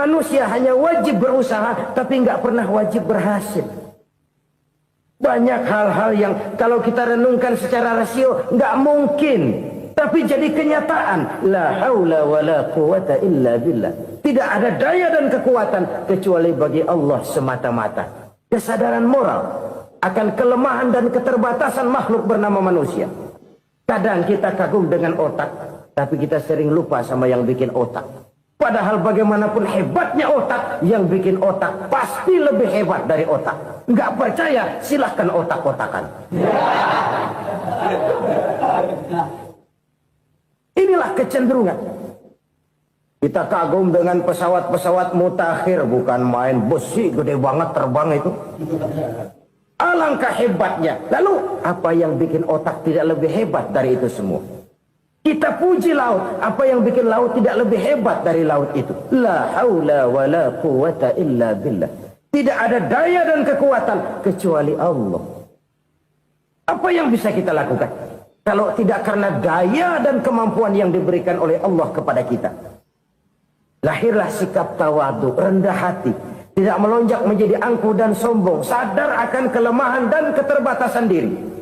Manusia hanya wajib berusaha, tapi nggak pernah wajib berhasil. Banyak hal-hal yang kalau kita renungkan secara rasio nggak mungkin, tapi jadi kenyataan. La haula wala quwata illa billah. Tidak ada daya dan kekuatan kecuali bagi Allah semata-mata. Kesadaran moral akan kelemahan dan keterbatasan makhluk bernama manusia. Kadang kita kagum dengan otak, tapi kita sering lupa sama yang bikin otak. Padahal bagaimanapun hebatnya otak, yang bikin otak pasti lebih hebat dari otak. Nggak percaya, silahkan otak-otakan. Inilah kecenderungan. Kita kagum dengan pesawat-pesawat mutakhir, bukan main, besi gede banget terbang itu. Alangkah hebatnya. Lalu apa yang bikin otak tidak lebih hebat dari itu semua? Kita puji laut, apa yang bikin laut tidak lebih hebat dari laut itu? La haula wala quwata illa billah. Tidak ada daya dan kekuatan kecuali Allah. Apa yang bisa kita lakukan kalau tidak karena daya dan kemampuan yang diberikan oleh Allah kepada kita? Lahirlah sikap tawadu, rendah hati, tidak melonjak menjadi angkuh dan sombong, sadar akan kelemahan dan keterbatasan diri.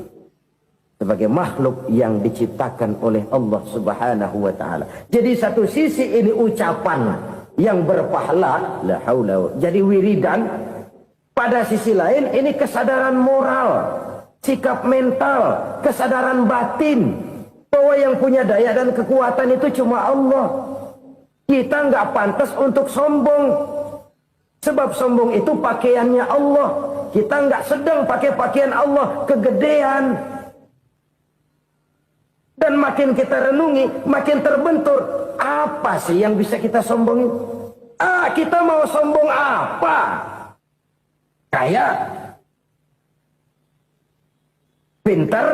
Sebagai makhluk yang diciptakan oleh Allah Subhanahu wa ta'ala. Jadi satu sisi ini ucapan yang berpahala, la haula, jadi wiridan. Pada sisi lain ini kesadaran moral, sikap mental, kesadaran batin, bahwa yang punya daya dan kekuatan itu cuma Allah. Kita nggak pantas untuk sombong, sebab sombong itu pakaiannya Allah. Kita nggak sedang pakai pakaian Allah, kegedean. Dan makin kita renungi, makin terbentur. Apa sih yang bisa kita sombongin? Kita mau sombong apa? Kaya? Pintar?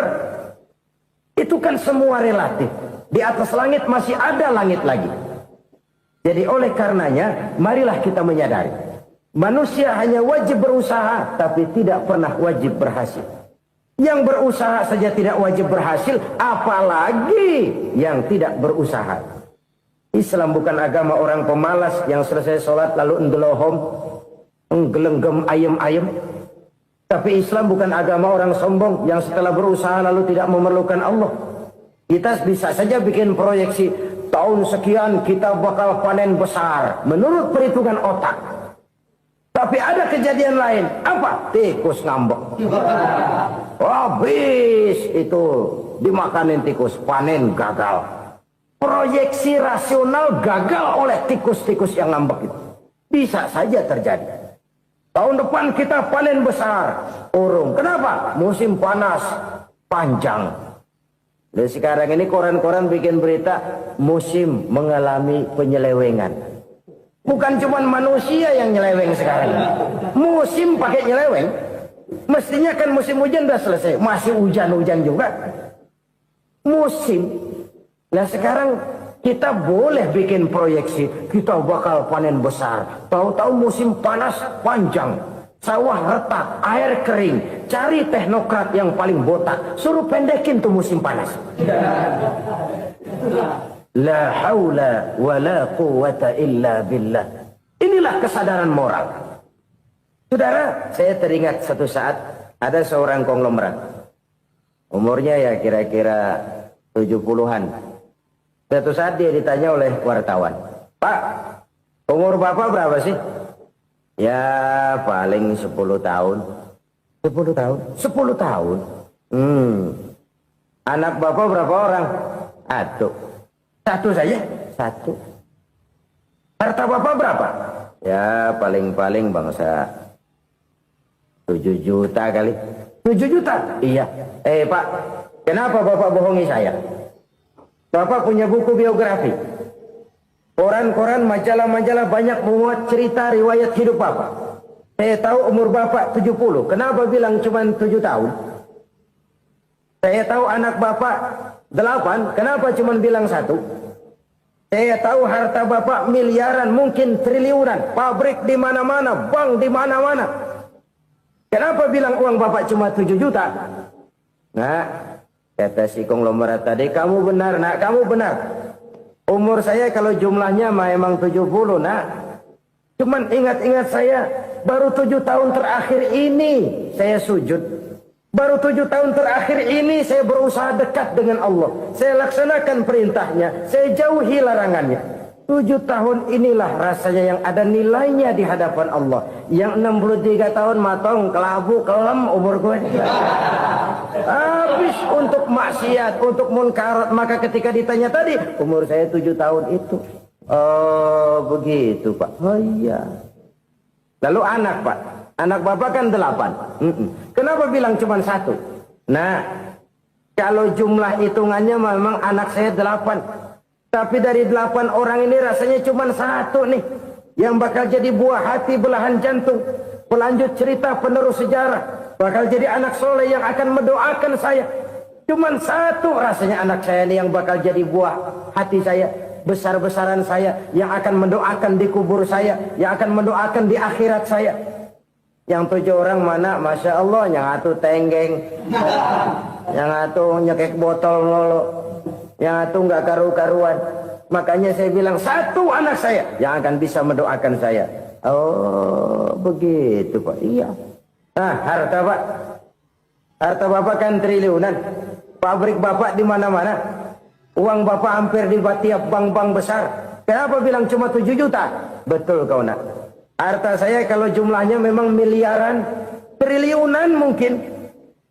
Itu kan semua relatif. Di atas langit masih ada langit lagi. Jadi oleh karenanya, marilah kita menyadari. Manusia hanya wajib berusaha, tapi tidak pernah wajib berhasil. Yang berusaha saja tidak wajib berhasil, apalagi yang tidak berusaha. Islam bukan agama orang pemalas yang selesai sholat lalu endelohom, enggelenggem ayem-ayem. Tapi Islam bukan agama orang sombong yang setelah berusaha lalu tidak memerlukan Allah. Kita bisa saja bikin proyeksi, tahun sekian kita bakal panen besar menurut perhitungan otak. Tapi ada kejadian lain. Apa? Tikus ngambek. Habis itu dimakanin tikus, panen gagal. Proyeksi rasional gagal oleh tikus-tikus yang ngambek itu. Bisa saja terjadi. Tahun depan kita panen besar, urung. Kenapa? Musim panas panjang. Dan sekarang ini koran-koran bikin berita musim mengalami penyelewengan. Bukan cuma manusia yang nyeleweng sekarang. Musim pakai nyeleweng. Mestinya kan musim hujan udah selesai. Masih hujan-hujan juga. Musim. Nah sekarang kita boleh bikin proyeksi. Kita bakal panen besar. Tahu-tahu musim panas panjang. Sawah retak, air kering. Cari teknokrat yang paling botak. Suruh pendekin tuh musim panas. La haula wa la quwata illa billah. Inilah kesadaran moral. Saudara, saya teringat satu saat ada seorang konglomerat. Umurnya ya kira-kira 70-an. Satu saat dia ditanya oleh wartawan, "Pak, umur Bapak berapa sih?" "Ya paling 10 tahun." 10 tahun? 10 tahun? Anak Bapak berapa orang? Aduh. Satu saja? Satu. Harta Bapak berapa? Ya paling-paling bangsa 7 juta kali. 7 juta? Iya. Pak, kenapa Bapak bohongi saya? Bapak punya buku biografi. Koran-koran, majalah-majalah banyak memuat cerita riwayat hidup Bapak. Saya tahu umur Bapak 70. Kenapa bilang cuma 7 tahun? Saya tahu anak Bapak 8. Kenapa cuma bilang 1? Saya tahu harta Bapak miliaran, mungkin triliunan. Pabrik di mana-mana, bank di mana-mana. Kenapa bilang uang Bapak cuma 7 juta? Nah, kata si konglomerat tadi, kamu benar, nak, kamu benar. Umur saya kalau jumlahnya memang 70, nak. Cuman ingat-ingat saya, baru 7 tahun terakhir ini saya sujud. Baru 7 tahun terakhir ini saya berusaha dekat dengan Allah. Saya laksanakan perintahnya, saya jauhi larangannya. 7 tahun inilah rasanya yang ada nilainya di hadapan Allah. Yang 63 tahun matong, kelabu, kelam umur gue. Habis untuk maksiat, untuk munkarat. Maka ketika ditanya tadi, umur saya 7 tahun itu. Oh begitu Pak. Oh iya. Lalu anak Pak. Anak Bapak kan 8. Kenapa bilang cuma 1? Nah, kalau jumlah hitungannya memang anak saya 8. Tapi dari 8 orang ini rasanya cuma 1 nih. Yang bakal jadi buah hati, belahan jantung. Pelanjut cerita, penerus sejarah. Bakal jadi anak soleh yang akan mendoakan saya. Cuma 1 rasanya anak saya ini yang bakal jadi buah hati saya. Besar-besaran saya, yang akan mendoakan di kubur saya, yang akan mendoakan di akhirat saya. Yang 7 orang mana? Masya Allah, yang atu tenggeng, yang atu nyekek botol lolo, yang atu nggak karu-karuan. Makanya saya bilang 1 anak saya yang akan bisa mendoakan saya. Oh begitu Pak. Iya. Nah harta Pak, harta Bapak kan triliunan, pabrik Bapak di mana-mana. Uang Bapak hampir di tiap bank-bank besar. Kenapa bilang cuma 7 juta? Betul kau nak. Harta saya kalau jumlahnya memang miliaran, triliunan mungkin.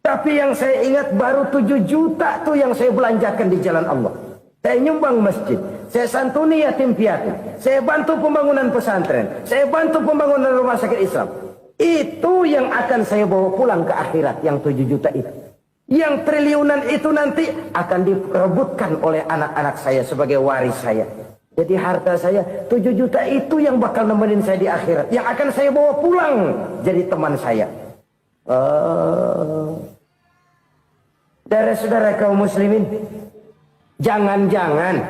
Tapi yang saya ingat baru 7 juta tuh yang saya belanjakan di jalan Allah. Saya nyumbang masjid. Saya santuni yatim piatu. Saya bantu pembangunan pesantren. Saya bantu pembangunan rumah sakit Islam. Itu yang akan saya bawa pulang ke akhirat, yang 7 juta itu. Yang triliunan itu nanti akan diperebutkan oleh anak-anak saya sebagai waris saya. Jadi harta saya 7 juta itu yang bakal nemenin saya di akhirat. Yang akan saya bawa pulang jadi teman saya. Saudara-saudara kaum muslimin, jangan-jangan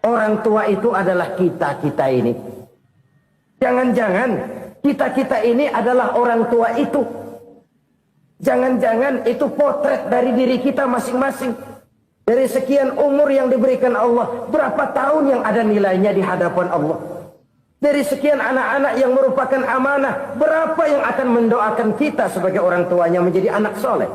orang tua itu adalah kita-kita ini. Jangan-jangan kita-kita ini adalah orang tua itu. Jangan-jangan itu potret dari diri kita masing-masing. Dari sekian umur yang diberikan Allah, berapa tahun yang ada nilainya di hadapan Allah. Dari sekian anak-anak yang merupakan amanah, berapa yang akan mendoakan kita sebagai orang tuanya menjadi anak soleh.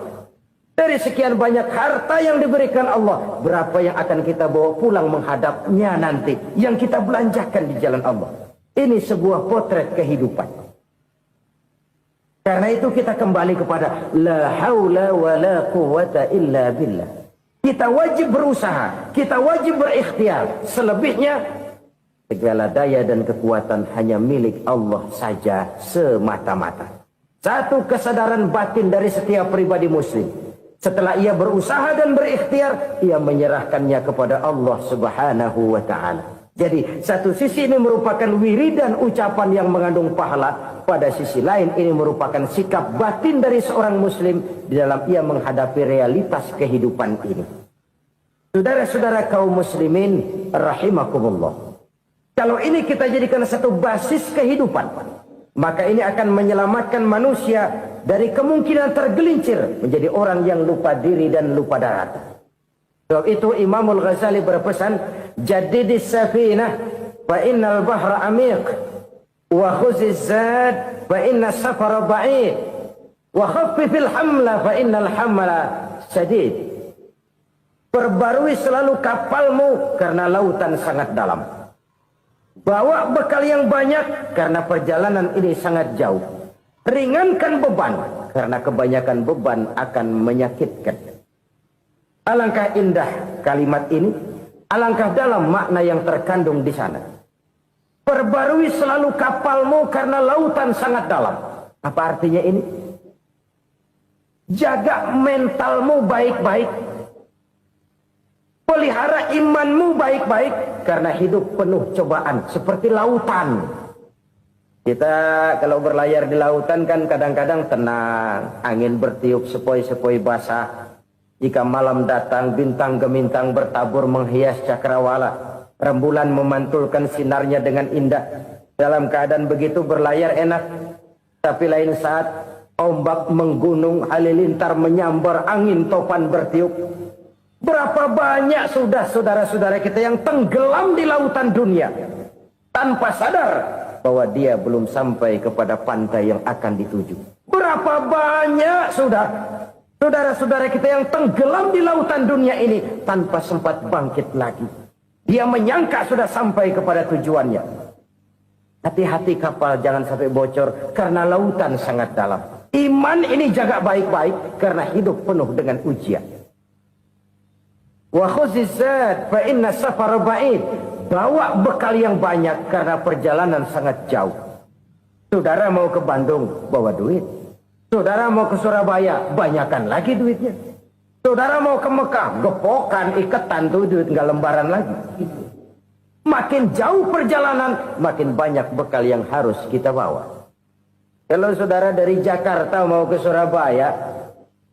Dari sekian banyak harta yang diberikan Allah, berapa yang akan kita bawa pulang menghadapnya nanti, yang kita belanjakan di jalan Allah. Ini sebuah potret kehidupan. Karena itu kita kembali kepada la haula wa la quwata illa billah. Kita wajib berusaha, kita wajib berikhtiar. Selebihnya segala daya dan kekuatan hanya milik Allah saja semata-mata. Satu kesadaran batin dari setiap pribadi muslim. Setelah ia berusaha dan berikhtiar, ia menyerahkannya kepada Allah Subhanahu wa ta'ala. Jadi satu sisi ini merupakan wiridan ucapan yang mengandung pahala. Pada sisi lain ini merupakan sikap batin dari seorang muslim di dalam ia menghadapi realitas kehidupan ini. Saudara-saudara kaum muslimin rahimakumullah. Kalau ini kita jadikan satu basis kehidupan, maka ini akan menyelamatkan manusia dari kemungkinan tergelincir menjadi orang yang lupa diri dan lupa darat. Sebab itu Imamul Ghazali berpesan, jadidis safinah fa innal bahra amiq wa khuziz zad fa inna safara ba'id wa khaffifil hamla fa innal hamla sadid. Perbarui selalu kapalmu karena lautan sangat dalam. Bawa bekal yang banyak karena perjalanan ini sangat jauh. Ringankan beban karena kebanyakan beban akan menyakitkan. Alangkah indah kalimat ini, alangkah dalam makna yang terkandung di sana. Perbarui selalu kapalmu karena lautan sangat dalam. Apa artinya ini? Jaga mentalmu baik-baik. Pelihara imanmu baik-baik karena hidup penuh cobaan seperti lautan. Kita kalau berlayar di lautan kan kadang-kadang tenang, angin bertiup sepoi-sepoi basah. Jika malam datang, bintang gemintang bertabur menghias cakrawala. Rembulan memantulkan sinarnya dengan indah. Dalam keadaan begitu berlayar enak. Tapi lain saat ombak menggunung, halilintar menyambar, angin topan bertiup. Berapa banyak sudah saudara-saudara kita yang tenggelam di lautan dunia. Tanpa sadar bahwa dia belum sampai kepada pantai yang akan dituju. Berapa banyak saudara-saudara kita yang tenggelam di lautan dunia ini tanpa sempat bangkit lagi. Dia menyangka sudah sampai kepada tujuannya. Hati-hati kapal jangan sampai bocor karena lautan sangat dalam. Iman ini jaga baik-baik karena hidup penuh dengan ujian. Wa khuzizat fa inna safar ba'id. Bawa bekal yang banyak karena perjalanan sangat jauh. Saudara mau ke Bandung, bawa duit. Saudara mau ke Surabaya, banyakan lagi duitnya. Saudara mau ke Mekah, gepokan, iketan tuh duit, nggak lembaran lagi. Makin jauh perjalanan, makin banyak bekal yang harus kita bawa. Kalau saudara dari Jakarta mau ke Surabaya,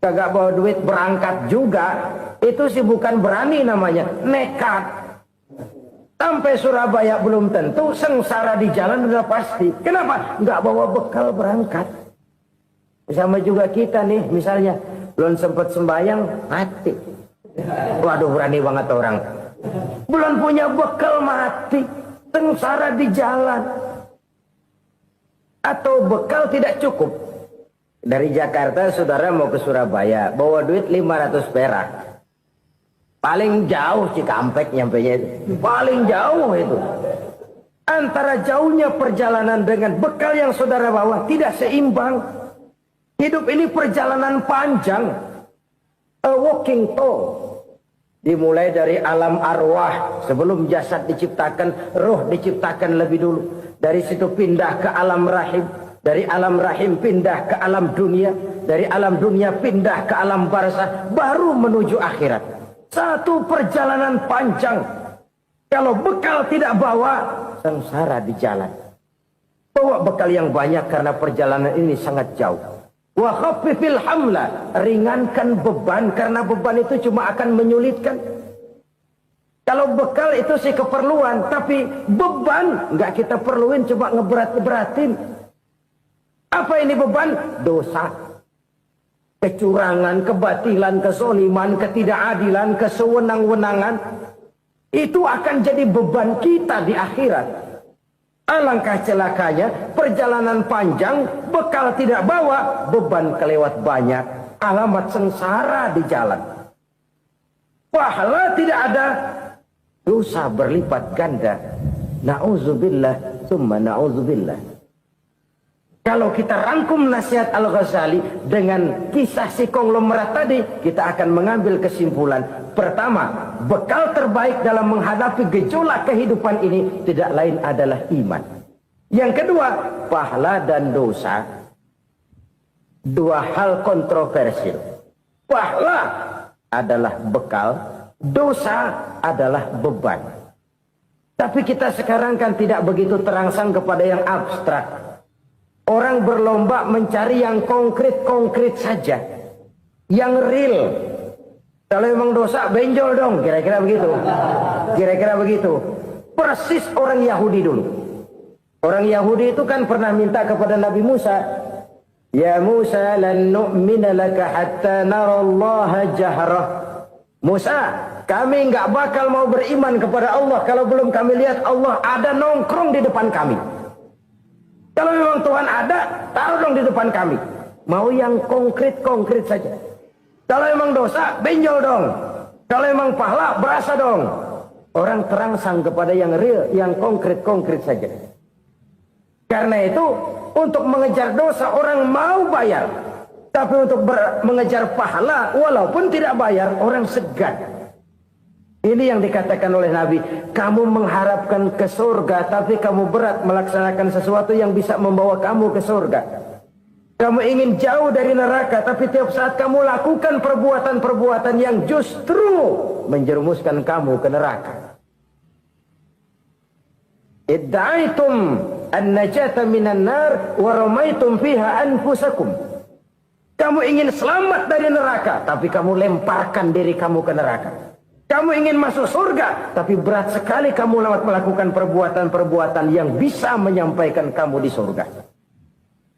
kagak bawa duit berangkat juga, itu sih bukan berani namanya, nekat. Sampai Surabaya belum tentu, sengsara di jalan udah pasti. Kenapa? Nggak bawa bekal berangkat. Sama juga kita nih, misalnya belum sempat sembahyang, mati. Waduh, berani banget orang. Belum punya bekal, mati. Sengsara di jalan. Atau bekal tidak cukup. Dari Jakarta saudara mau ke Surabaya, bawa duit 500 perak. Paling jauh Cikampek nyampenya itu. Paling jauh itu. Antara jauhnya perjalanan dengan bekal yang saudara bawa tidak seimbang. Hidup ini perjalanan panjang. A walking tour. Dimulai dari alam arwah. Sebelum jasad diciptakan, roh diciptakan lebih dulu. Dari situ pindah ke alam rahim. Dari alam rahim pindah ke alam dunia. Dari alam dunia pindah ke alam barzah. Baru menuju akhirat. Satu perjalanan panjang. Kalau bekal tidak bawa, sengsara di jalan. Bawa bekal yang banyak karena perjalanan ini sangat jauh. Wa khaffifil hamla, ringankan beban karena beban itu cuma akan menyulitkan. Kalau bekal itu sih keperluan, tapi beban nggak kita perluin, cuma ngeberat-beratin. Apa ini beban? Dosa. Kecurangan, kebatilan, kesoliman, ketidakadilan, kesewenang-wenangan. Itu akan jadi beban kita di akhirat. Alangkah celakanya, perjalanan panjang, bekal tidak bawa, beban kelewat banyak. Alamat sengsara di jalan. Pahala tidak ada, dosa berlipat ganda. Na'udzubillah, summa na'udzubillah. Kalau kita rangkum nasihat Al-Ghazali dengan kisah si konglomerat tadi, kita akan mengambil kesimpulan. Pertama, bekal terbaik dalam menghadapi gejolak kehidupan ini tidak lain adalah iman. Yang kedua, pahala dan dosa. Dua hal kontroversial. Pahala adalah bekal, dosa adalah beban. Tapi kita sekarang kan tidak begitu terangsang kepada yang abstrak. Orang berlomba mencari yang konkret-konkret saja. Yang real. Kalau memang dosa, benjol dong. Kira-kira begitu. Kira-kira begitu. Persis orang Yahudi dulu. Orang Yahudi itu kan pernah minta kepada Nabi Musa. Ya Musa, lan nu'mina laka hatta narallaha jahrah. Musa, kami nggak bakal mau beriman kepada Allah kalau belum kami lihat Allah ada nongkrong di depan kami. Kalau memang Tuhan ada, taruh dong di depan kami. Mau yang konkret-konkret saja. Kalau memang dosa, benjol dong. Kalau memang pahala, berasa dong. Orang terangsang kepada yang real, yang konkret-konkret saja. Karena itu, untuk mengejar dosa, orang mau bayar. Tapi untuk mengejar pahala, walaupun tidak bayar, orang segan. Ini yang dikatakan oleh Nabi, kamu mengharapkan ke surga, tapi kamu berat melaksanakan sesuatu yang bisa membawa kamu ke surga. Kamu ingin jauh dari neraka, tapi tiap saat kamu lakukan perbuatan-perbuatan yang justru menjerumuskan kamu ke neraka. Idda'aitum an-najata minan nar wa ramaitum fiha anfusakum. Kamu ingin selamat dari neraka, tapi kamu lemparkan diri kamu ke neraka. Kamu ingin masuk surga, tapi berat sekali kamu melakukan perbuatan-perbuatan yang bisa menyampaikan kamu di surga.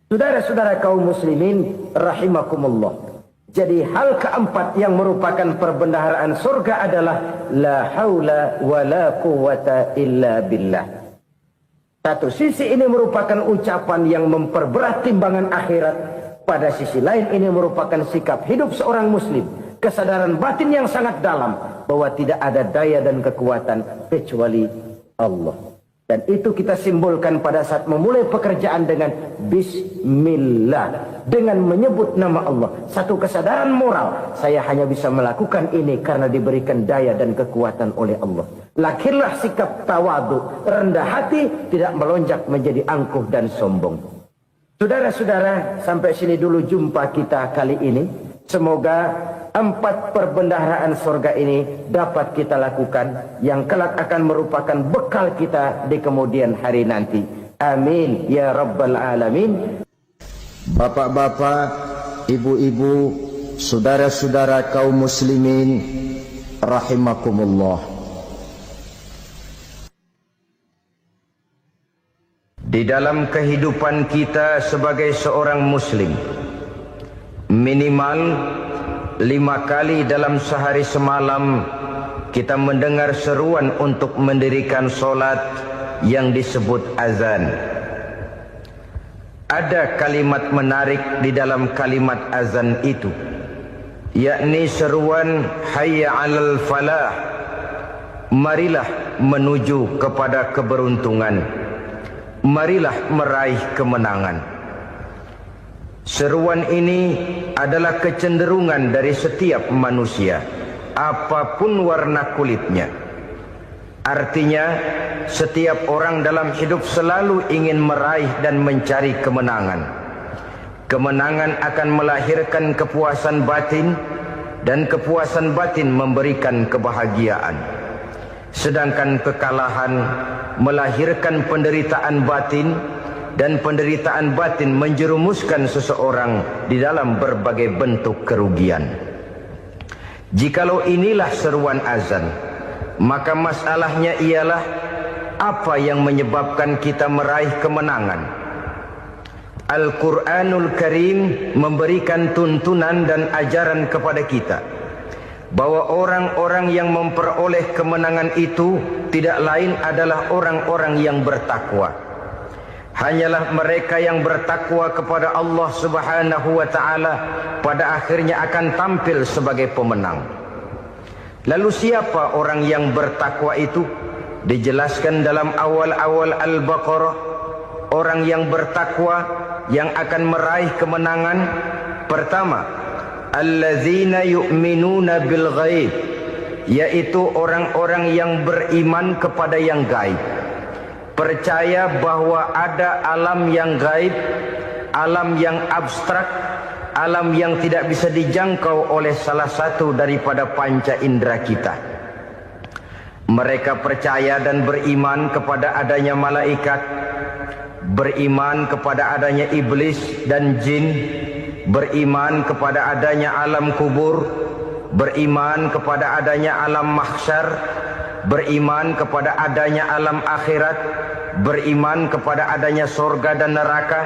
Saudara-saudara kaum muslimin, rahimakumullah. Jadi hal keempat yang merupakan perbendaharaan surga adalah la haula wa la quwata illa billah. Satu sisi ini merupakan ucapan yang memperberat timbangan akhirat. Pada sisi lain ini merupakan sikap hidup seorang muslim. Kesadaran batin yang sangat dalam bahwa tidak ada daya dan kekuatan kecuali Allah. Dan itu kita simbolkan pada saat memulai pekerjaan dengan Bismillah. Dengan menyebut nama Allah. Satu kesadaran moral. Saya hanya bisa melakukan ini karena diberikan daya dan kekuatan oleh Allah. Lahirlah sikap tawadu, rendah hati, tidak melonjak menjadi angkuh dan sombong. Saudara-saudara, sampai sini dulu jumpa kita kali ini. Semoga 4 perbendaharaan surga ini dapat kita lakukan, yang kelak akan merupakan bekal kita di kemudian hari nanti. Amin ya rabbal alamin. Bapak-bapak, ibu-ibu, saudara-saudara kaum muslimin rahimakumullah. Di dalam kehidupan kita sebagai seorang muslim, minimal 5 kali dalam sehari semalam kita mendengar seruan untuk mendirikan solat yang disebut azan. Ada kalimat menarik di dalam kalimat azan itu, yakni seruan hayya 'alal falah, marilah menuju kepada keberuntungan, marilah meraih kemenangan. Seruan ini adalah kecenderungan dari setiap manusia, apapun warna kulitnya. Artinya, setiap orang dalam hidup selalu ingin meraih dan mencari kemenangan. Kemenangan akan melahirkan kepuasan batin, dan kepuasan batin memberikan kebahagiaan. Sedangkan kekalahan melahirkan penderitaan batin, dan penderitaan batin menjerumuskan seseorang di dalam berbagai bentuk kerugian. Jikalau inilah seruan azan, maka masalahnya ialah apa yang menyebabkan kita meraih kemenangan. Al-Quranul Karim memberikan tuntunan dan ajaran kepada kita bahwa orang-orang yang memperoleh kemenangan itu tidak lain adalah orang-orang yang bertakwa. Hanyalah mereka yang bertakwa kepada Allah Subhanahu wa ta'ala pada akhirnya akan tampil sebagai pemenang. Lalu siapa orang yang bertakwa itu? Dijelaskan dalam awal-awal Al-Baqarah, orang yang bertakwa yang akan meraih kemenangan. Pertama, allazina yu'minuna bil ghaib, yaitu orang-orang yang beriman kepada yang gaib. Percaya bahwa ada alam yang gaib, alam yang abstrak, alam yang tidak bisa dijangkau oleh salah satu daripada panca indera kita. Mereka percaya dan beriman kepada adanya malaikat, beriman kepada adanya iblis dan jin, beriman kepada adanya alam kubur, beriman kepada adanya alam mahsyar, beriman kepada adanya alam akhirat, beriman kepada adanya surga dan neraka.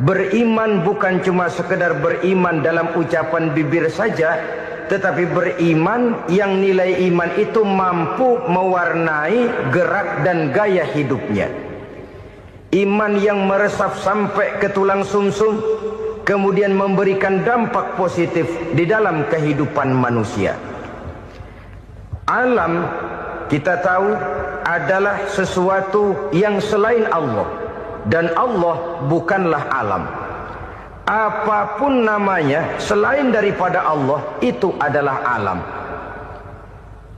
Beriman bukan cuma sekedar beriman dalam ucapan bibir saja, tetapi beriman yang nilai iman itu mampu mewarnai gerak dan gaya hidupnya. Iman yang meresap sampai ke tulang sumsum, kemudian memberikan dampak positif di dalam kehidupan manusia. Alam, kita tahu, adalah sesuatu yang selain Allah, dan Allah bukanlah alam. Apapun namanya selain daripada Allah, itu adalah alam.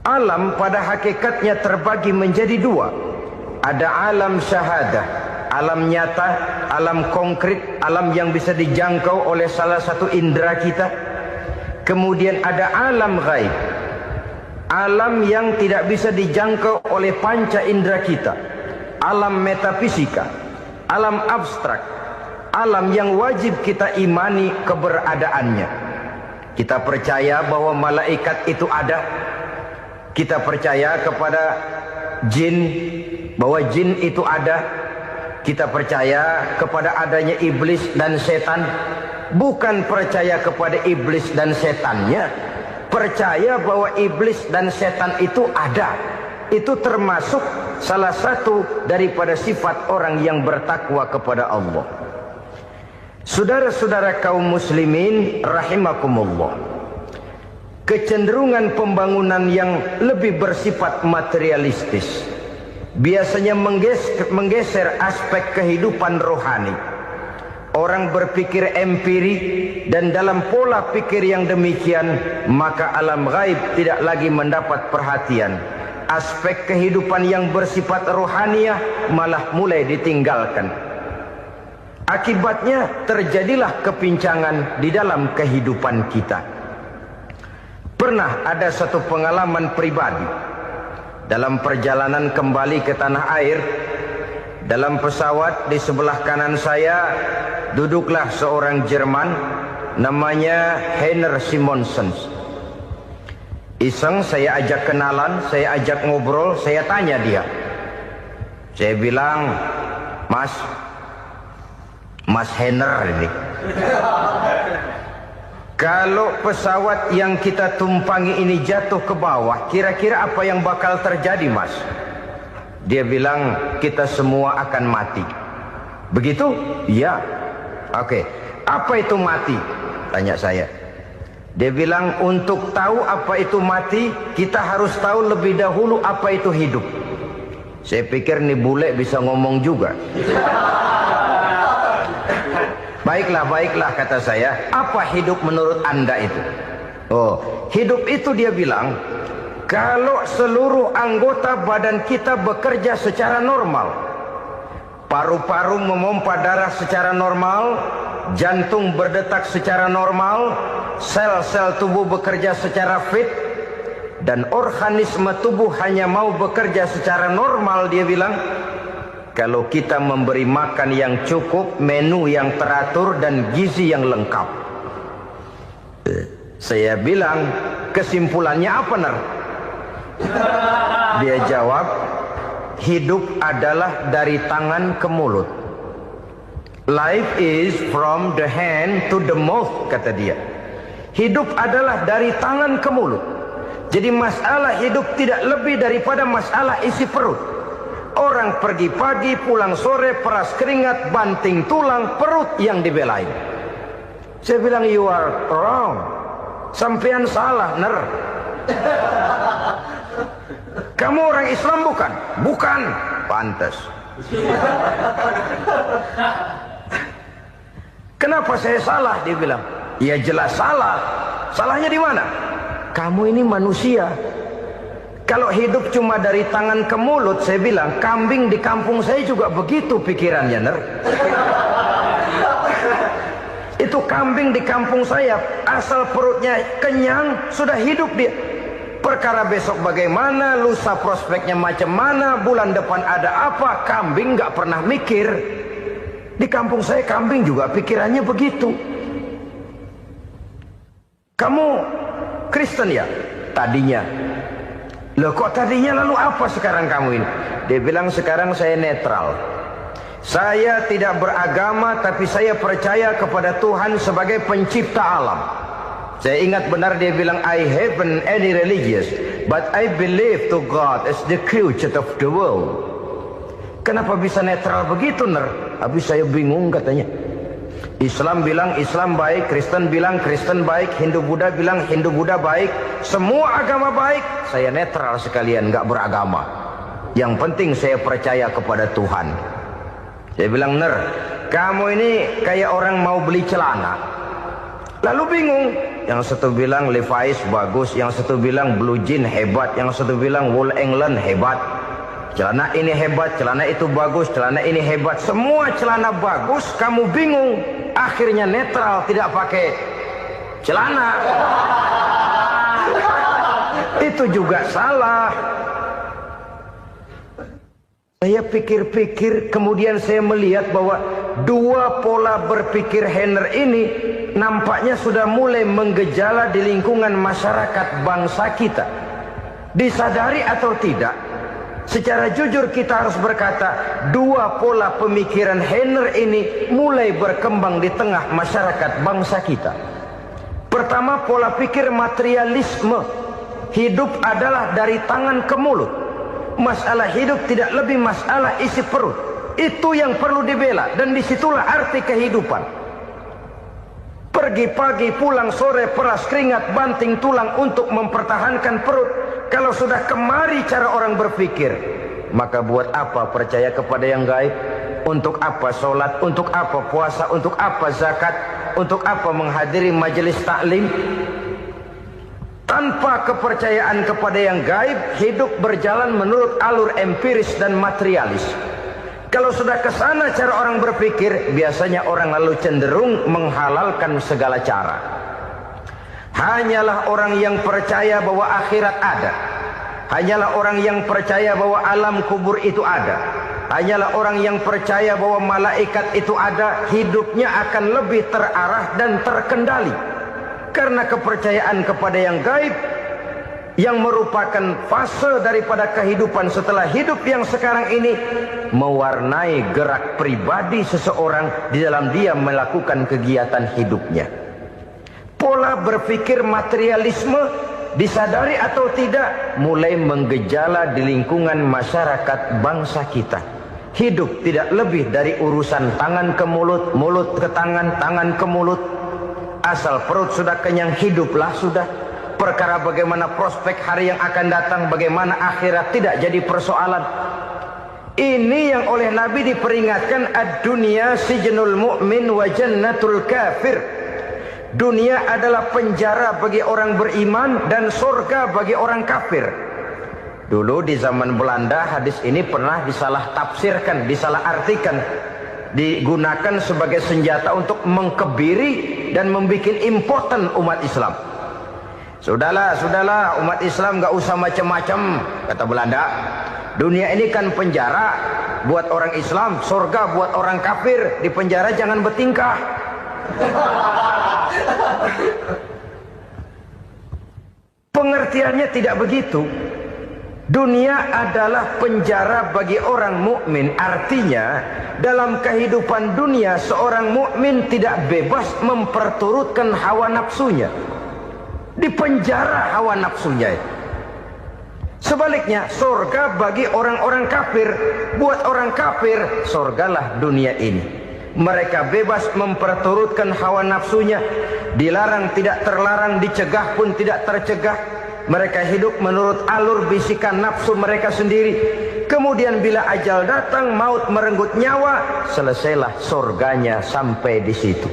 Alam pada hakikatnya terbagi menjadi 2. Ada alam syahadah, alam nyata, alam konkret, alam yang bisa dijangkau oleh salah satu indera kita. Kemudian ada alam ghaib, alam yang tidak bisa dijangkau oleh panca indera kita, alam metafisika, alam abstrak, alam yang wajib kita imani keberadaannya. Kita percaya bahwa malaikat itu ada. Kita percaya kepada jin, bahwa jin itu ada. Kita percaya kepada adanya iblis dan setan. Bukan percaya kepada iblis dan setannya, percaya bahwa iblis dan setan itu ada. Itu termasuk salah satu daripada sifat orang yang bertakwa kepada Allah. Saudara-saudara kaum muslimin rahimakumullah, kecenderungan pembangunan yang lebih bersifat materialistis biasanya menggeser aspek kehidupan rohani. Orang berpikir empiri, dan dalam pola pikir yang demikian maka alam gaib tidak lagi mendapat perhatian. Aspek kehidupan yang bersifat rohaniah malah mulai ditinggalkan. Akibatnya terjadilah kepincangan di dalam kehidupan kita. Pernah ada satu pengalaman pribadi dalam perjalanan kembali ke tanah air. Dalam pesawat di sebelah kanan saya duduklah seorang Jerman namanya Heiner Simonsen. Iseng saya ajak kenalan, saya ajak ngobrol, saya tanya dia. Saya bilang, Mas Heiner ini, kalau pesawat yang kita tumpangi ini jatuh ke bawah, kira-kira apa yang bakal terjadi, Mas? Dia bilang, kita semua akan mati. Begitu? Iya. Oke. Apa itu mati? Tanya saya. Dia bilang, untuk tahu apa itu mati, kita harus tahu lebih dahulu apa itu hidup. Saya pikir nih bule bisa ngomong juga. Baiklah kata saya. Apa hidup menurut Anda itu? Oh, hidup itu dia bilang, kalau seluruh anggota badan kita bekerja secara normal, paru-paru memompa darah secara normal, jantung berdetak secara normal, sel-sel tubuh bekerja secara fit, dan organisme tubuh hanya mau bekerja secara normal, dia bilang, kalau kita memberi makan yang cukup, menu yang teratur, dan gizi yang lengkap. Saya bilang, kesimpulannya apa, Ner? Dia jawab, hidup adalah dari tangan ke mulut. Life is from the hand to the mouth, kata dia. Hidup adalah dari tangan ke mulut. Jadi masalah hidup tidak lebih daripada masalah isi perut. Orang pergi pagi, pulang sore, peras keringat, banting tulang, perut yang dibelain. Saya bilang, you are wrong. Sampean salah, Ner. Kamu orang Islam bukan? Bukan. Pantas. Kenapa saya salah? Dia bilang. Ya jelas salah. Salahnya di mana? Kamu ini manusia. Kalau hidup cuma dari tangan ke mulut, saya bilang, kambing di kampung saya juga begitu pikirannya, Ner. Itu kambing di kampung saya, asal perutnya kenyang, sudah hidup dia. Perkara besok bagaimana, lusa prospeknya macam mana, bulan depan ada apa, kambing nggak pernah mikir. Di kampung saya kambing juga pikirannya begitu. Kamu Kristen ya? Tadinya. Loh kok tadinya, lalu apa sekarang kamu ini? Dia bilang, sekarang saya netral. Saya tidak beragama, tapi saya percaya kepada Tuhan sebagai pencipta alam. Saya ingat benar dia bilang, I haven't any religious, but I believe to God as the creator of the world. Kenapa bisa netral begitu, Ner? Habis saya bingung katanya. Islam bilang Islam baik, Kristen bilang Kristen baik, Hindu Buddha bilang Hindu Buddha baik, semua agama baik. Saya netral sekalian, nggak beragama. Yang penting saya percaya kepada Tuhan. Saya bilang, Ner, kamu ini kayak orang mau beli celana, lalu bingung. Yang satu bilang Levi's bagus, yang satu bilang Blue Jean hebat, yang satu bilang Wool England hebat. Celana ini hebat, celana itu bagus, celana ini hebat. Semua celana bagus, kamu bingung. Akhirnya netral, tidak pakai celana. Itu juga salah. Saya pikir-pikir, kemudian saya melihat bahwa dua pola berpikir Heiner ini nampaknya sudah mulai menggejala di lingkungan masyarakat bangsa kita. Disadari atau tidak, secara jujur kita harus berkata, dua pola pemikiran Heiner ini mulai berkembang di tengah masyarakat bangsa kita. Pertama, pola pikir materialisme. Hidup adalah dari tangan ke mulut. Masalah hidup tidak lebih masalah isi perut. Itu yang perlu dibela, dan disitulah arti kehidupan. Pergi pagi, pulang sore, peras keringat, banting tulang untuk mempertahankan perut. Kalau sudah kemari cara orang berpikir, maka buat apa percaya kepada yang gaib? Untuk apa sholat? Untuk apa puasa? Untuk apa zakat? Untuk apa menghadiri majelis taklim? Tanpa kepercayaan kepada yang gaib, hidup berjalan menurut alur empiris dan materialis. Kalau sudah ke sana cara orang berpikir, biasanya orang lalu cenderung menghalalkan segala cara. Hanyalah orang yang percaya bahwa akhirat ada. Hanyalah orang yang percaya bahwa alam kubur itu ada. Hanyalah orang yang percaya bahwa malaikat itu ada, hidupnya akan lebih terarah dan terkendali. Karena kepercayaan kepada yang gaib, yang merupakan fase daripada kehidupan setelah hidup yang sekarang ini, mewarnai gerak pribadi seseorang di dalam dia melakukan kegiatan hidupnya. Pola berpikir materialisme, disadari atau tidak, mulai menggejala di lingkungan masyarakat bangsa kita. Hidup tidak lebih dari urusan tangan ke mulut, mulut ke tangan, tangan ke mulut. Asal perut sudah kenyang, hiduplah sudah. Perkara bagaimana prospek hari yang akan datang, bagaimana akhirat, tidak jadi persoalan. Ini yang oleh Nabi diperingatkan, ad-dunya sijnul mu'min wa jannatul kafir. Dunia adalah penjara bagi orang beriman dan surga bagi orang kafir. Dulu di zaman Belanda hadis ini pernah disalah tafsirkan, disalah artikan, digunakan sebagai senjata untuk mengkebiri dan membuat impoten umat Islam. Sudahlah umat Islam gak usah macam-macam, kata Belanda. Dunia ini kan penjara buat orang Islam, surga buat orang kafir. Di penjara jangan bertingkah. Pengertiannya tidak begitu. Dunia adalah penjara bagi orang mukmin. Artinya dalam kehidupan dunia seorang mukmin tidak bebas memperturutkan hawa nafsunya. Di penjara hawa nafsunya. Sebaliknya surga bagi orang-orang kafir. Buat orang kafir, surgalah dunia ini. Mereka bebas memperturutkan hawa nafsunya. Dilarang tidak terlarang, dicegah pun tidak tercegah. Mereka hidup menurut alur bisikan nafsu mereka sendiri. Kemudian bila ajal datang, maut merenggut nyawa, selesailah surganya sampai di situ.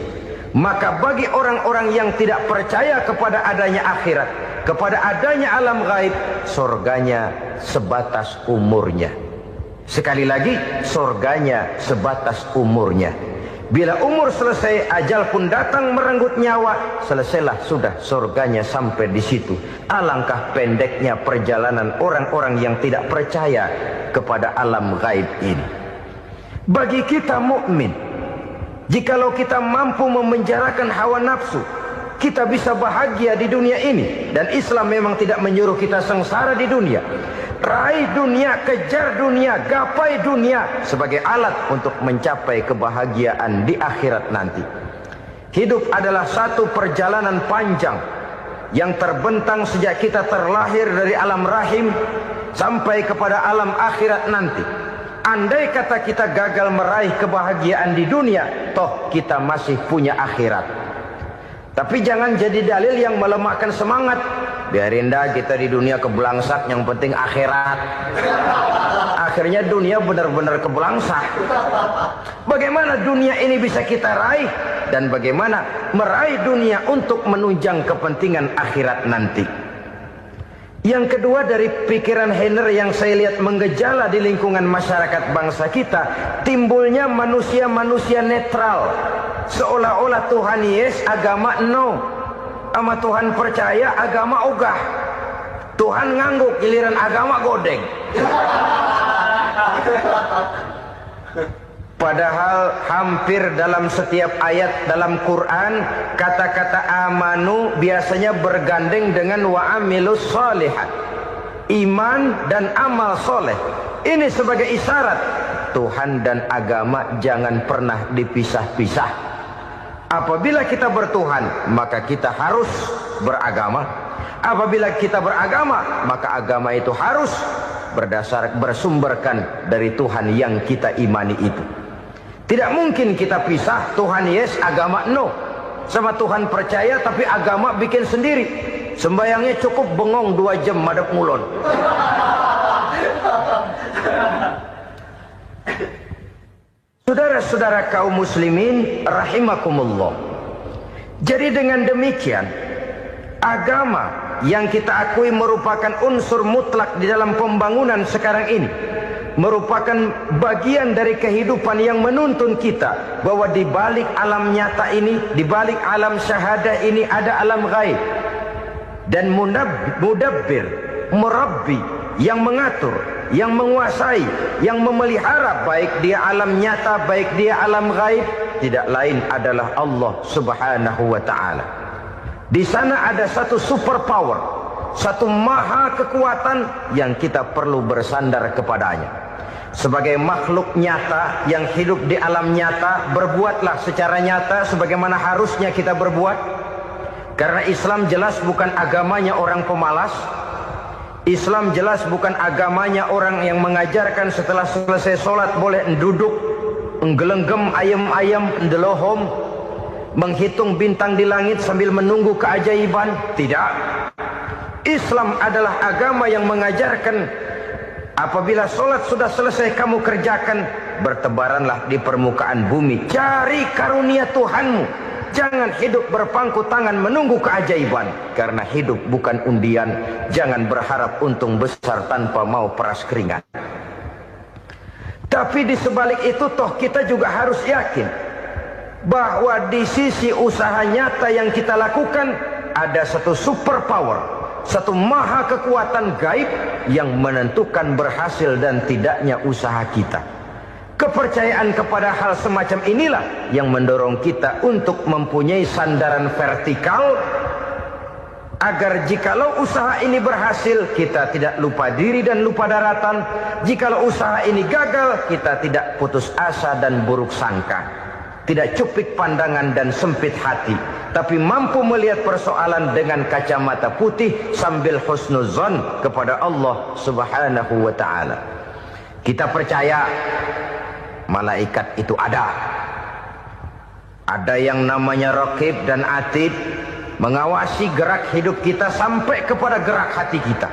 Maka bagi orang-orang yang tidak percaya kepada adanya akhirat, kepada adanya alam gaib, surganya sebatas umurnya. Sekali lagi, surganya sebatas umurnya. Bila umur selesai, ajal pun datang merenggut nyawa, selesailah sudah surganya sampai di situ. Alangkah pendeknya perjalanan orang-orang yang tidak percaya kepada alam gaib ini. Bagi kita mukmin, jikalau kita mampu memenjarakan hawa nafsu, kita bisa bahagia di dunia ini. Dan Islam memang tidak menyuruh kita sengsara di dunia. Raih dunia, kejar dunia, gapai dunia sebagai alat untuk mencapai kebahagiaan di akhirat nanti. Hidup adalah satu perjalanan panjang yang terbentang sejak kita terlahir dari alam rahim sampai kepada alam akhirat nanti. Andai kata kita gagal meraih kebahagiaan di dunia, toh kita masih punya akhirat. Tapi jangan jadi dalil yang melemahkan semangat. Biarin dah kita di dunia kebelangsak, yang penting akhirat. Akhirnya dunia benar-benar kebelangsak. Bagaimana dunia ini bisa kita raih, dan bagaimana meraih dunia untuk menunjang kepentingan akhirat nanti. Yang kedua, dari pikiran Heiner yang saya lihat menggejala di lingkungan masyarakat bangsa kita, timbulnya manusia-manusia netral. Seolah-olah Tuhan yes, agama no. Sama Tuhan percaya, agama ogah. Tuhan ngangguk, giliran agama godeng. Padahal hampir dalam setiap ayat dalam Quran, kata-kata amanu biasanya bergandeng dengan wa amilus sholihat. Iman dan amal soleh. Ini sebagai isyarat Tuhan dan agama jangan pernah dipisah-pisah. Apabila kita bertuhan, maka kita harus beragama. Apabila kita beragama, maka agama itu harus bersumberkan dari Tuhan yang kita imani itu. Tidak mungkin kita pisah Tuhan yes, agama no. Sama Tuhan percaya tapi agama bikin sendiri. Sembayangnya cukup bengong 2 jam madep ngulon. Saudara-saudara kaum muslimin rahimakumullah. Jadi dengan demikian, agama yang kita akui merupakan unsur mutlak di dalam pembangunan sekarang ini, merupakan bagian dari kehidupan yang menuntun kita bahwa di balik alam nyata ini, di balik alam syahadah ini ada alam gaib. Dan mudabbir, murabbi, yang mengatur, yang menguasai, yang memelihara baik dia alam nyata, baik dia alam gaib, tidak lain adalah Allah Subhanahu wa taala. Di sana ada satu super power, satu maha kekuatan yang kita perlu bersandar kepadanya. Sebagai makhluk nyata yang hidup di alam nyata, berbuatlah secara nyata sebagaimana harusnya kita berbuat. Karena Islam jelas bukan agamanya orang pemalas. Islam jelas bukan agamanya orang yang mengajarkan setelah selesai sholat boleh duduk, nggelenggem ayam-ayam, ndelohom, menghitung bintang di langit sambil menunggu keajaiban. Tidak. Islam adalah agama yang mengajarkan apabila sholat sudah selesai kamu kerjakan, bertebaranlah di permukaan bumi, cari karunia Tuhanmu. Jangan hidup berpangku tangan menunggu keajaiban. Karena hidup bukan undian. Jangan berharap untung besar tanpa mau peras keringat. Tapi di sebalik itu toh kita juga harus yakin bahwa di sisi usaha nyata yang kita lakukan ada satu super power, satu maha kekuatan gaib yang menentukan berhasil dan tidaknya usaha kita. Kepercayaan kepada hal semacam inilah yang mendorong kita untuk mempunyai sandaran vertikal, agar jikalau usaha ini berhasil, kita tidak lupa diri dan lupa daratan. Jikalau usaha ini gagal, kita tidak putus asa dan buruk sangka, tidak cupik pandangan dan sempit hati, tapi mampu melihat persoalan dengan kacamata putih sambil husnuzon kepada Allah Subhanahu wa ta'ala. Kita percaya malaikat itu ada. Ada yang namanya raqib dan atid, mengawasi gerak hidup kita sampai kepada gerak hati kita.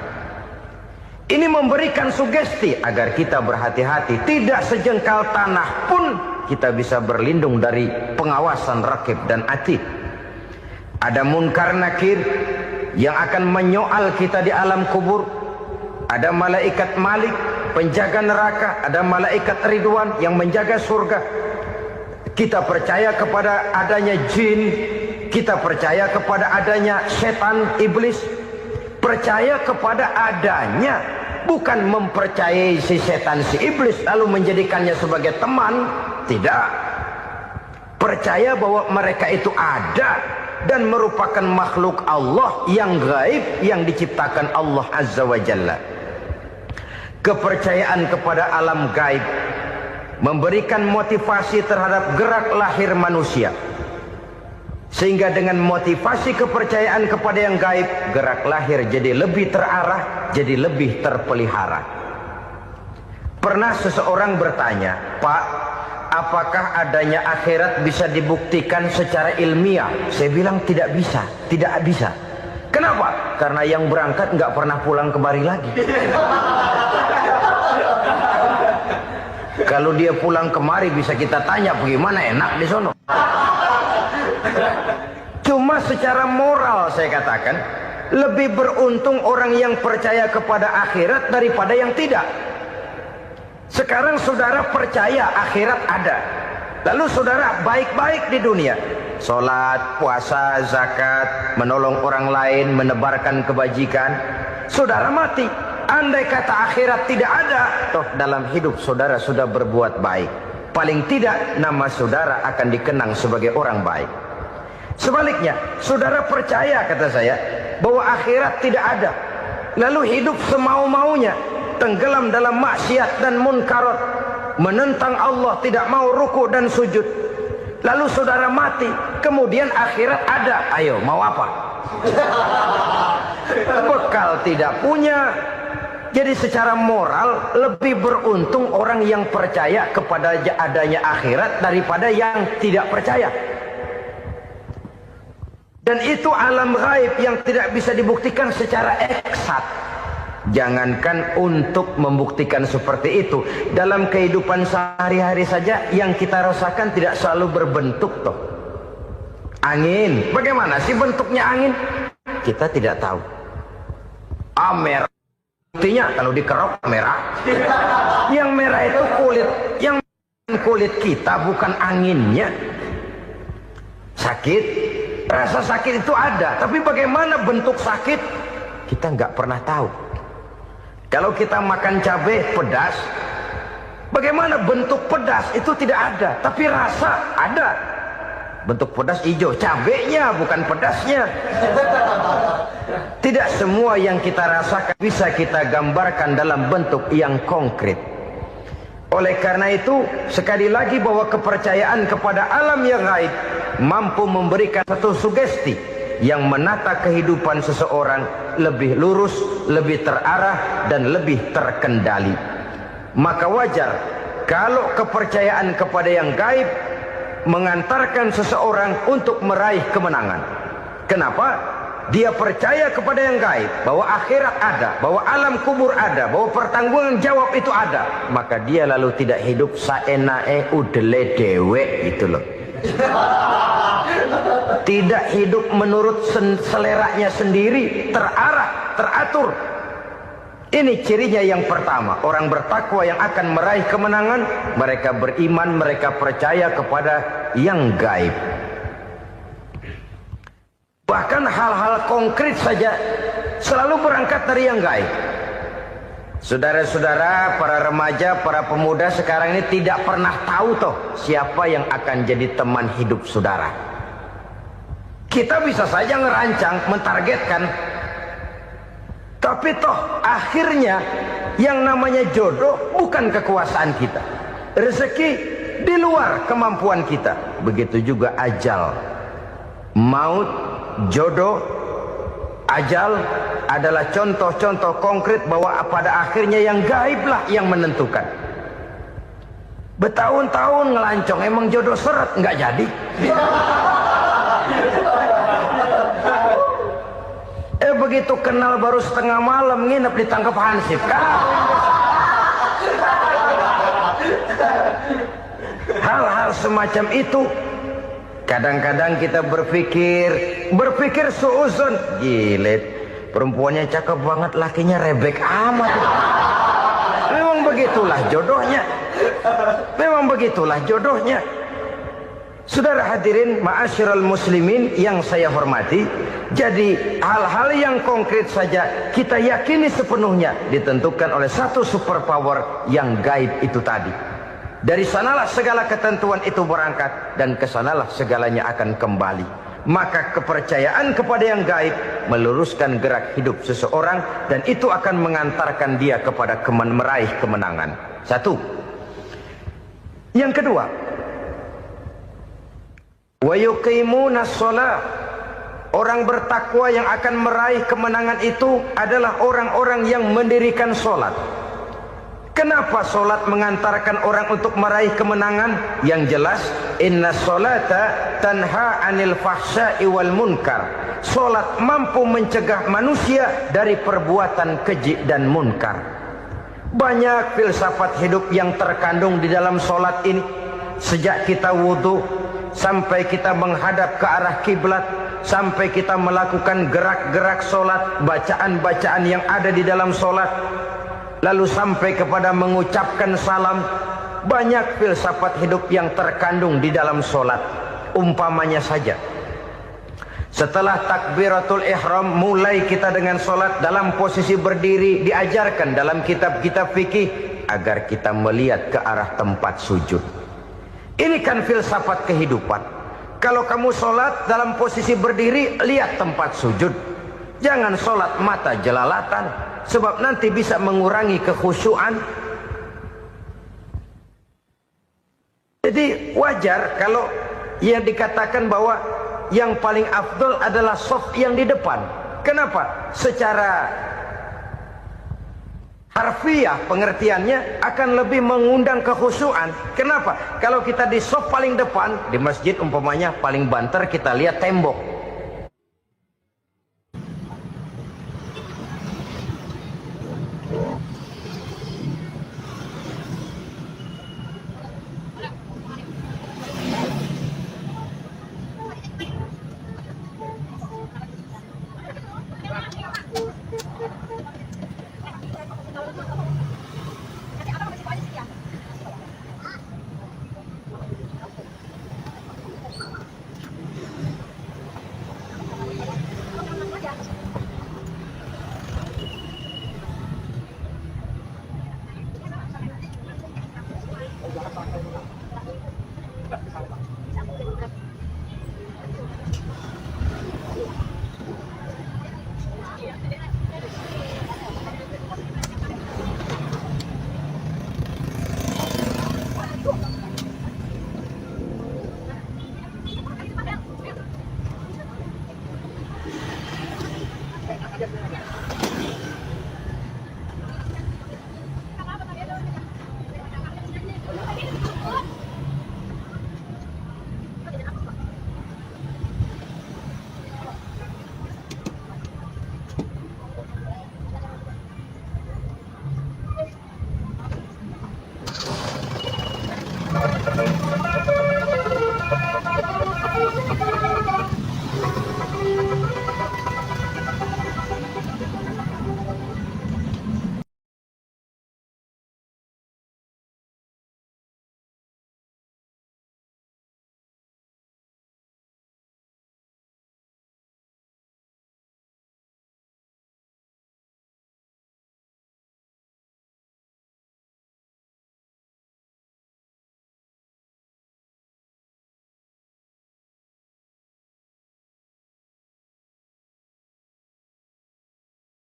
Ini memberikan sugesti agar kita berhati-hati. Tidak sejengkal tanah pun kita bisa berlindung dari pengawasan raqib dan atid. Ada munkar nakir yang akan menyoal kita di alam kubur. Ada malaikat Malik, penjaga neraka. Ada malaikat Ridwan yang menjaga surga. Kita percaya kepada adanya jin. Kita percaya kepada adanya setan, iblis. Percaya kepada adanya, bukan mempercayai si setan, si iblis lalu menjadikannya sebagai teman. Tidak. Percaya bahwa mereka itu ada dan merupakan makhluk Allah yang gaib yang diciptakan Allah Azza wa Jalla. Kepercayaan kepada alam gaib memberikan motivasi terhadap gerak lahir manusia, sehingga dengan motivasi kepercayaan kepada yang gaib, gerak lahir jadi lebih terarah, jadi lebih terpelihara. Pernah seseorang bertanya, "Pak, apakah adanya akhirat bisa dibuktikan secara ilmiah?" Saya bilang tidak bisa, tidak bisa. Kenapa? Karena yang berangkat nggak pernah pulang kembali lagi. Kalau dia pulang kemari bisa kita tanya bagaimana enak di sono. Cuma secara moral saya katakan, lebih beruntung orang yang percaya kepada akhirat daripada yang tidak. Sekarang saudara percaya akhirat ada, lalu saudara baik-baik di dunia, sholat, puasa, zakat, menolong orang lain, menebarkan kebajikan. Saudara mati, andai kata akhirat tidak ada, toh dalam hidup saudara sudah berbuat baik. Paling tidak nama saudara akan dikenang sebagai orang baik. Sebaliknya, saudara percaya, kata saya, bahwa akhirat tidak ada, lalu hidup semau-maunya, tenggelam dalam maksiat dan munkarat, menentang Allah, tidak mau ruku dan sujud. Lalu saudara mati, kemudian akhirat ada. Ayo, mau apa? Bekal tidak punya, Jadi secara moral lebih beruntung orang yang percaya kepada adanya akhirat daripada yang tidak percaya. Dan itu alam gaib yang tidak bisa dibuktikan secara eksat. Jangankan untuk membuktikan seperti itu, dalam kehidupan sehari-hari saja yang kita rasakan tidak selalu berbentuk toh. Angin, bagaimana sih bentuknya angin? Kita tidak tahu. Merah, buktinya kalau dikerok merah. Yang merah itu kulit, yang kulit kita bukan anginnya. Sakit, rasa sakit itu ada, tapi bagaimana bentuk sakit kita nggak pernah tahu. Kalau kita makan cabai pedas, bagaimana bentuk pedas itu tidak ada, tapi rasa ada. Bentuk pedas hijau, cabenya bukan pedasnya. Tidak semua yang kita rasakan bisa kita gambarkan dalam bentuk yang konkret. Oleh karena itu, sekali lagi bahwa kepercayaan kepada alam yang gaib mampu memberikan satu sugesti yang menata kehidupan seseorang lebih lurus, lebih terarah, dan lebih terkendali. Maka wajar kalau kepercayaan kepada yang gaib mengantarkan seseorang untuk meraih kemenangan. Kenapa? Dia percaya kepada yang gaib, bahwa akhirat ada, bahwa alam kubur ada, bahwa pertanggungan jawab itu ada. Maka dia lalu tidak hidup saenae udele dewe gitu loh. Tidak hidup menurut seleranya sendiri, terarah, teratur. Ini cirinya yang pertama. Orang bertakwa yang akan meraih kemenangan, mereka beriman, mereka percaya kepada yang gaib. Bahkan hal-hal konkret saja selalu berangkat dari yang gaib. Saudara-saudara, para remaja, para pemuda sekarang ini tidak pernah tahu toh siapa yang akan jadi teman hidup saudara. Kita bisa saja ngerancang, mentargetkan, tapi toh akhirnya yang namanya jodoh bukan kekuasaan kita. Rezeki di luar kemampuan kita. Begitu juga ajal. Maut, jodoh, ajal adalah contoh-contoh konkret bahwa pada akhirnya yang gaiblah yang menentukan. Bertahun-tahun ngelancong, emang jodoh seret, nggak jadi. Begitu kenal baru setengah malam nginep ditangkap hansip. Hal-hal semacam itu kadang-kadang kita berpikir suuzon, gilet, perempuannya cakep banget, lakinya rebek amat. Memang begitulah jodohnya. Memang begitulah jodohnya. Saudara hadirin ma'asyiral muslimin yang saya hormati, jadi hal-hal yang konkret saja kita yakini sepenuhnya ditentukan oleh satu superpower yang gaib itu tadi. Dari sanalah segala ketentuan itu berangkat dan kesanalah segalanya akan kembali. Maka kepercayaan kepada yang gaib meluruskan gerak hidup seseorang dan itu akan mengantarkan dia kepada meraih kemenangan. Satu. Yang kedua, wa yuqimuna shalah. Orang bertakwa yang akan meraih kemenangan itu adalah orang-orang yang mendirikan sholat. Kenapa sholat mengantarkan orang untuk meraih kemenangan? Yang jelas, inna sholata tanha anil fahsya'i wal munkar. Sholat mampu mencegah manusia dari perbuatan keji dan munkar. Banyak filsafat hidup yang terkandung di dalam sholat ini. Sejak kita wudhu sampai kita menghadap ke arah kiblat, sampai kita melakukan gerak-gerak sholat, bacaan-bacaan yang ada di dalam sholat, lalu sampai kepada mengucapkan salam. Banyak filsafat hidup yang terkandung di dalam sholat. Umpamanya saja, setelah takbiratul ihram mulai kita dengan sholat dalam posisi berdiri, diajarkan dalam kitab-kitab fikih agar kita melihat ke arah tempat sujud. Ini kan filsafat kehidupan. Kalau kamu sholat dalam posisi berdiri, lihat tempat sujud. Jangan sholat mata jelalatan, sebab nanti bisa mengurangi kekhusyuan. Jadi wajar kalau yang dikatakan bahwa yang paling afdol adalah shaf yang di depan. Kenapa? Secara harfiah pengertiannya akan lebih mengundang kekhusyuan. Kenapa? Kalau kita di saf paling depan di masjid umpamanya paling banter, kita lihat tembok.